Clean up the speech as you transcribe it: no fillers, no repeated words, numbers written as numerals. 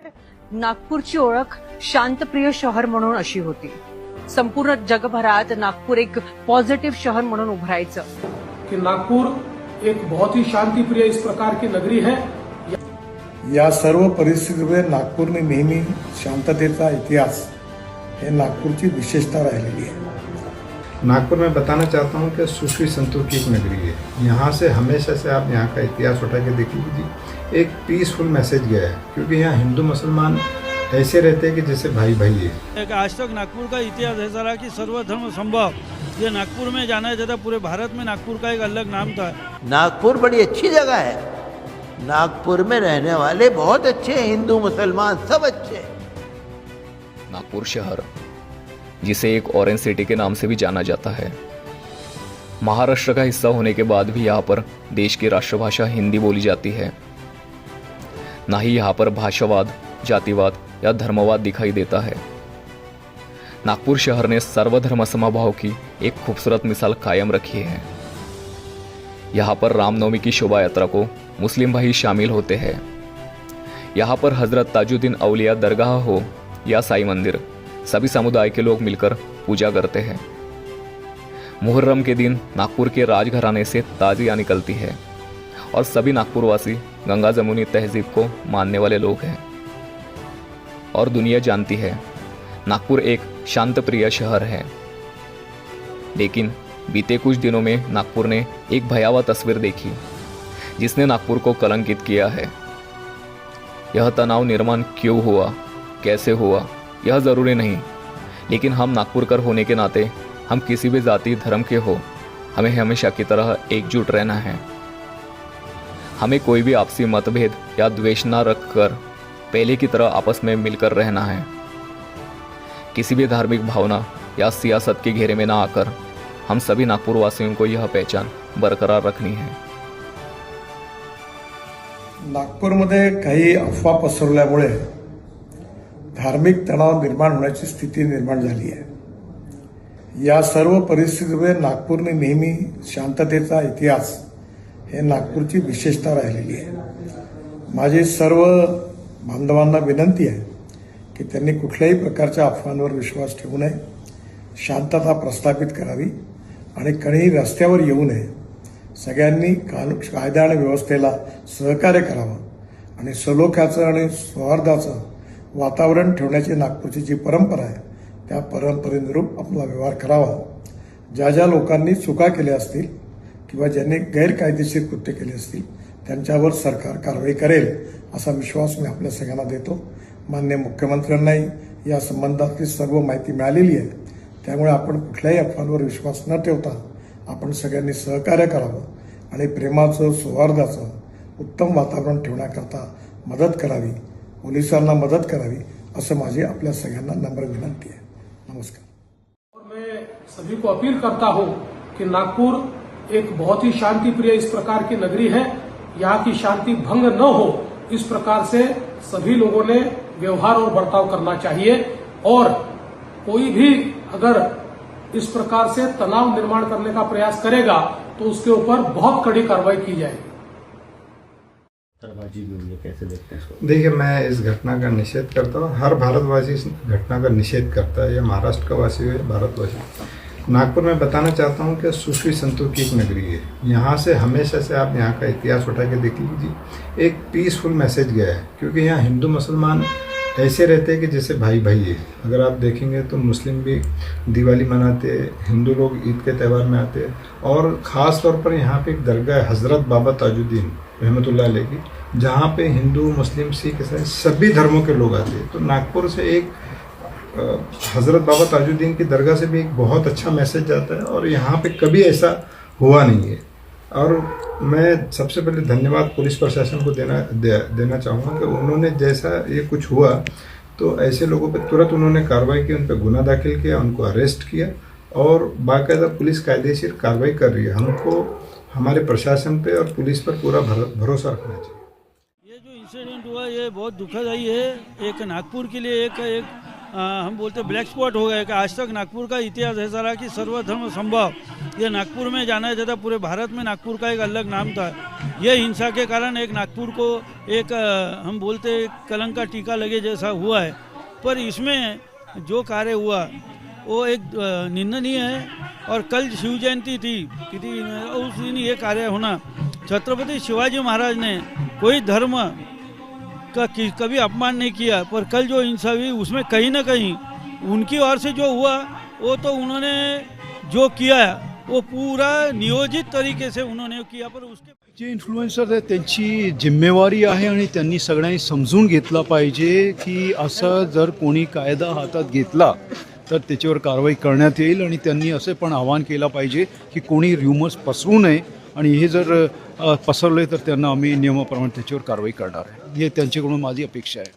नागपूरची ओळख शांतप्रिय शहर म्हणून अशी होती. संपूर्ण जगभरात नागपूर एक पॉझिटिव्ह शहर म्हणून उभरायचं. कि नागपुर एक बहुत ही शांति प्रिय इस प्रकार की नगरी है. या सर्व परिस्थितीमुळे नागपूरने नेहमी शांततेचा इतिहास हे नागपूरची विशेषता राहिलेली आहे. नागपुर में बताना चाहता हूँ कि सुश्री संतों की एक नगरी है. यहाँ से हमेशा से आप यहाँ का इतिहास उठा के देख लीजिए, एक पीसफुल मैसेज गया है, क्योंकि यहाँ हिंदू मुसलमान ऐसे रहते हैं कि जैसे भाई भाई है. आज तक नागपुर का इतिहास ऐसा रहा कि सर्व धर्म संभव. ये नागपुर में जाना जाता, पूरे भारत में नागपुर का एक अलग नाम था. नागपुर बड़ी अच्छी जगह है. नागपुर में रहने वाले बहुत अच्छे हैं, हिंदू मुसलमान सब अच्छे हैं. नागपुर शहर, जिसे एक ऑरेंज सिटी के नाम से भी जाना जाता है, महाराष्ट्र का हिस्सा होने के बाद भी यहाँ पर देश की राष्ट्रभाषा हिंदी बोली जाती है. ना ही यहाँ पर भाषावाद, जातिवाद या धर्मवाद दिखाई देता है. नागपुर शहर ने सर्वधर्म समभाव की एक खूबसूरत मिसाल कायम रखी है. यहाँ पर रामनवमी की शोभा यात्रा को मुस्लिम भाई शामिल होते हैं. यहाँ पर हजरत ताजुद्दीन औलिया दरगाह हो या साईं मंदिर, सभी समुदाय के लोग मिलकर पूजा करते हैं. मुहर्रम के दिन नागपुर के राजघराने से ताजिया निकलती है और सभी नागपुरवासी गंगा जमुनी तहजीब को मानने वाले लोग हैं. और दुनिया जानती है नागपुर एक शांतप्रिय शहर है. लेकिन बीते कुछ दिनों में नागपुर ने एक भयावह तस्वीर देखी जिसने नागपुर को कलंकित किया है. यह तनाव निर्माण क्यों हुआ, कैसे हुआ, यह जरूरी नहीं, लेकिन हम नागपुरकर होने के नाते, हम किसी भी जाति धर्म के हो, हमें हमेशा की तरह एकजुट रहना है. हमें कोई भी आपसी मतभेद या द्वेष न रखकर पहले की तरह आपस में मिलकर रहना है. किसी भी धार्मिक भावना या सियासत के घेरे में ना आकर हम सभी नागपुर वासियों को यह पहचान बरकरार रखनी है. नागपूरमध्ये काही अफवा पसरल्यामुळे धार्मिक तणाव निर्माण होण्याची स्थिती निर्माण झाली आहे. या सर्व परिस्थितीमुळे नागपूरने नेहमी शांततेचा इतिहास हे नागपूरची विशेषता राहिलेली आहे. माझी सर्व बांधवांना विनंती आहे की त्यांनी कुठल्याही प्रकारच्या अफवांवर विश्वास ठेवू नये, शांतता प्रस्थापित करावी आणि कोणीही रस्त्यावर येऊ नये. सगळ्यांनी कायदा आणि व्यवस्थेला सहकार्य करावं आणि सलोख्याचं आणि सौहार्दाचं वातावरण ठेवण्याची नागपूरची जी परंपरा आहे त्या परंपरेनुरूप आपला व्यवहार करावा. ज्या ज्या लोकांनी चुका केल्या असतील किंवा ज्यांनी गैरकायदेशीर कृत्य केले असतील त्यांच्यावर सरकार कारवाई करेल असा विश्वास मी आपल्या सगळ्यांना देतो. माननीय मुख्यमंत्र्यांनाही या संबंधातली सर्व माहिती मिळालेली आहे. त्यामुळे आपण कुठल्याही अफवांवर विश्वास न ठेवता आपण सगळ्यांनी सहकार्य करावं आणि प्रेमाचं, सौहार्दाचं उत्तम वातावरण ठेवण्याकरता मदत करावी, पोलिसांना मदत करावी, असं माझी आपल्या सगळ्यांना नम्र विनंती आहे. नमस्कार. और मैं सभी को अपील करता हूं कि नागपुर एक बहुत ही शांति प्रिय इस प्रकार की नगरी है. यहाँ की शांति भंग न हो, इस प्रकार से सभी लोगों ने व्यवहार और बर्ताव करना चाहिए. और कोई भी अगर इस प्रकार से तनाव निर्माण करने का प्रयास करेगा तो उसके ऊपर बहुत कड़ी कार्रवाई की जाएगी. कैसे देखते हैं इसको? देखिए, मैं इस घटना का निषेध करता हूँ. हर भारतवासी इस घटना का निषेध करता है, या महाराष्ट्र का वासी हो या भारतवासी. नागपुर में बताना चाहता हूँ कि सुश्री संतों की एक नगरी है. यहाँ से हमेशा से आप यहाँ का इतिहास उठा के देख लीजिए, एक पीसफुल मैसेज गया है, क्योंकि यहाँ हिंदू मुसलमान ऐसे रहते हैं कि जैसे भाई भाई है. अगर आप देखेंगे तो मुस्लिम भी दिवाली मनाते हैं, हिंदू लोग ईद के त्यौहार में आते हैं, और ख़ास तौर पर यहाँ पे एक दरगाह है हज़रत बाबा ताजुद्दीन रहमतुल्लाह अलैह की, जहाँ पे हिंदू, मुस्लिम, सिख, ईसाई सभी धर्मों के लोग आते हैं. तो नागपुर से एक हज़रत बाबा ताजुद्दीन की दरगाह से भी एक बहुत अच्छा मैसेज जाता है, और यहाँ पे कभी ऐसा हुआ नहीं है. और मैं सबसे पहले धन्यवाद पुलिस प्रशासन को देना चाहूँगा कि उन्होंने जैसा ये कुछ हुआ तो ऐसे लोगों पे तुरंत उन्होंने कार्रवाई की, उन पर गुना दाखिल किया, उनको अरेस्ट किया, और बाकायदा पुलिस कायदेशीर कार्रवाई कर रही है. हमको हमारे प्रशासन पे और पुलिस पर पूरा भरोसा रखना चाहिए. ये जो इंसिडेंट हुआ ये बहुत दुखदायी है. एक नागपुर के लिए एक हम बोलते ब्लैक स्पॉट हो गए कि आज तक नागपुर का इतिहास ऐसा रहा कि सर्वधर्म संभव, ये नागपुर में जाना जाता, पूरे भारत में नागपुर का एक अलग नाम था। ये हिंसा के कारण एक नागपुर को एक हम बोलते कलंक का टीका लगे जैसा हुआ है। पर इसमें जो कार्य हुआ वो एक निंदनीय है। और कल शिव जयंती थी, उस दिन ये कार्य होना, छत्रपति शिवाजी महाराज ने कोई धर्म का कभी अपमान नहीं किया, पर कल जो हिंसा हुई उसमें कहीं ना कहीं उनकी ओर से जो हुआ वो तो उन्होंने जो किया वो पूरा नियोजित तरीके से उन्होंने किया। पर उसके जे इन्फ्लुएन्सर आहेत त्यांची जिम्मेवारी आहे आणि त्यांनी सगळ्यांनी समजून घेतलं पाहिजे की असं जर कोणी कायदा हातात घेतला तर त्याच्यावर कारवाई करण्यात येईल। आणि त्यांनी असे पण आवाहन केलं पाहिजे की कोणी र्युमर्स पसरू नये आणि हे जर पसरले तर त्यांना आम्ही नियमाप्रमाणे त्याच्यावर कारवाई करणार आहे। हे त्यांच्याकडून माझी अपेक्षा आहे।